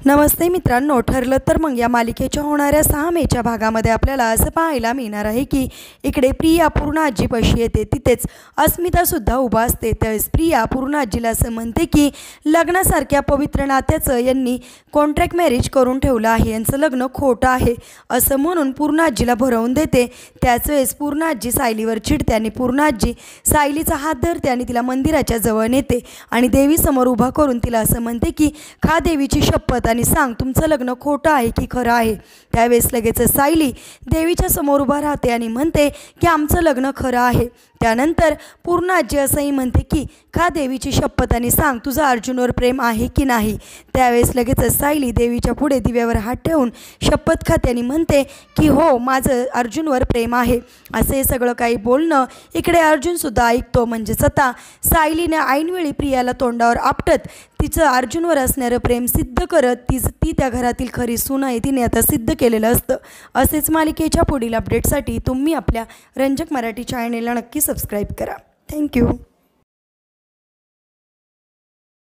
नमस्ते मित्रांनो, ठरलं तर मग या मालिकेच्या होणाऱ्या 6 मेच्या भागामध्ये आपल्याला असं पाहायला मिळणार आहे की इकडे प्रिया पूर्ण आजीपाशी येते. तिथेच अस्मितासुद्धा उभा असते. त्यावेळेस प्रिया पूर्ण आजीला असं म्हणते की लग्नासारख्या पवित्र नात्याचं यांनी कॉन्ट्रॅक्ट मॅरेज करून ठेवलं आहे, यांचं लग्न खोटं आहे असं म्हणून पूर्ण आजीला भरवून देते. त्याच वेळेस पूर्ण आजी सायलीवर चिडते आणि पूर्ण आजी सायलीचा हात धरते आणि तिला मंदिराच्या जवळ नेते आणि देवीसमोर उभा करून तिला असं म्हणते की खा देवीची शपथ आणि सांग तुमचं लग्न खोटं आहे की खरं आहे. त्यावेळेस लगेच सायली देवीच्या समोर उभा राहते आणि म्हणते की आमचं लग्न खरं आहे. त्यानंतर पूर्ण आजी असंही म्हणते की खा देवीची शपथ आणि सांग तुझं अर्जुनवर प्रेम आहे की नाही. त्यावेळेस लगेच सायली देवीच्या पुढे दिव्यावर हात ठेवून शपथ खाते आणि म्हणते की हो, माझं अर्जुनवर प्रेम आहे. असे सगळं काही बोलणं इकडे अर्जुनसुद्धा ऐकतो. म्हणजेच आता सायलीने ऐनवेळी प्रियाला तोंडावर आपटत तिचं अर्जुनवर असणारं प्रेम सिद्ध करत ती त्या घरातील खरी सून आहे तिने आता सिद्ध केलेलं असतं. असेच मालिकेच्या पुढील अपडेटसाठी तुम्ही आपल्या रंजक मराठी चॅनेलला नक्की सबस्क्राईब करा. थँक्यू.